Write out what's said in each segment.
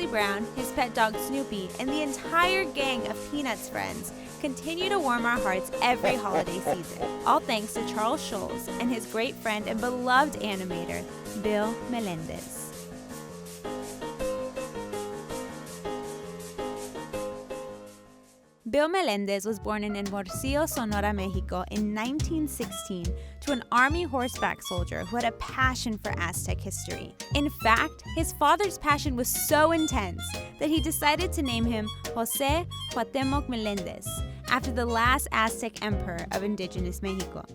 Charlie Brown, his pet dog Snoopy, and the entire gang of Peanuts friends continue to warm our hearts every holiday season, all thanks to Charles Schulz and his great friend and beloved animator, Bill Melendez. Bill Melendez was born in Hermosillo, Sonora, Mexico in 1916 to an army horseback soldier who had a passion for Aztec history. In fact, his father's passion was so intense that he decided to name him José Cuauhtémoc Melendez, after the last Aztec emperor of indigenous Mexico.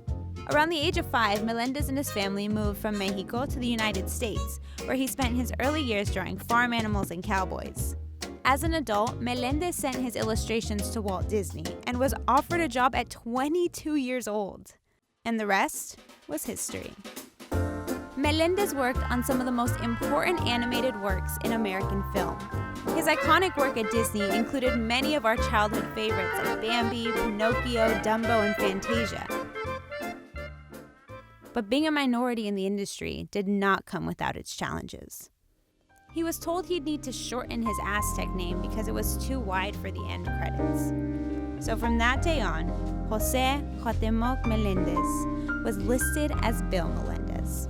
Around the age of 5, Melendez and his family moved from Mexico to the United States, where he spent his early years drawing farm animals and cowboys. As an adult, Melendez sent his illustrations to Walt Disney and was offered a job at 22 years old. And the rest was history. Melendez worked on some of the most important animated works in American film. His iconic work at Disney included many of our childhood favorites like Bambi, Pinocchio, Dumbo, and Fantasia. But being a minority in the industry did not come without its challenges. He was told he'd need to shorten his Aztec name because it was too wide for the end credits. So from that day on, José Cuauhtémoc Melendez was listed as Bill Melendez.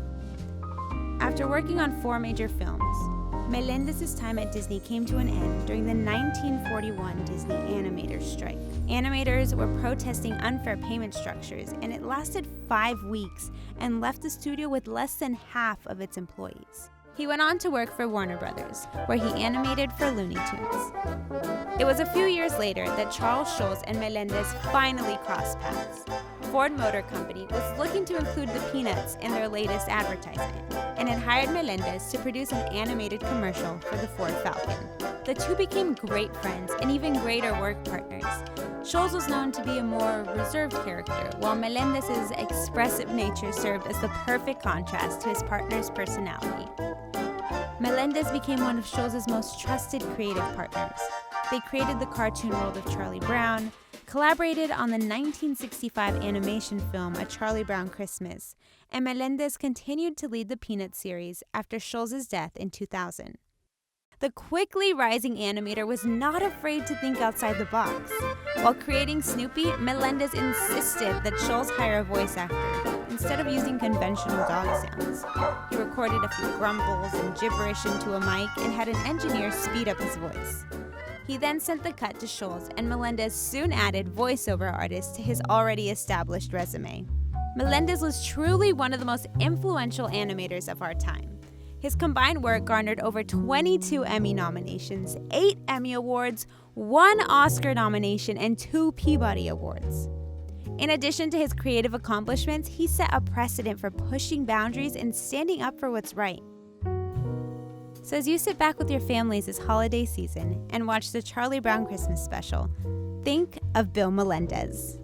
After working on 4 major films, Melendez's time at Disney came to an end during the 1941 Disney animators strike. Animators were protesting unfair payment structures, and it lasted 5 weeks and left the studio with less than half of its employees. He went on to work for Warner Brothers, where he animated for Looney Tunes. It was a few years later that Charles Schulz and Melendez finally crossed paths. Ford Motor Company was looking to include the Peanuts in their latest advertisement, and had hired Melendez to produce an animated commercial for the Ford Falcon. The two became great friends and even greater work partners. Schulz was known to be a more reserved character, while Melendez's expressive nature served as the perfect contrast to his partner's personality. Melendez became one of Schulz's most trusted creative partners. They created the cartoon world of Charlie Brown, collaborated on the 1965 animation film A Charlie Brown Christmas, and Melendez continued to lead the Peanuts series after Schulz's death in 2000. The quickly rising animator was not afraid to think outside the box. While creating Snoopy, Melendez insisted that Schulz hire a voice actor instead of using conventional dog sounds. He recorded a few grumbles and gibberish into a mic and had an engineer speed up his voice. He then sent the cut to Schulz, and Melendez soon added voiceover artists to his already established resume. Melendez was truly one of the most influential animators of our time. His combined work garnered over 22 Emmy nominations, 8 Emmy Awards, 1 Oscar nomination, and 2 Peabody Awards. In addition to his creative accomplishments, he set a precedent for pushing boundaries and standing up for what's right. So as you sit back with your families this holiday season and watch the Charlie Brown Christmas special, think of Bill Melendez.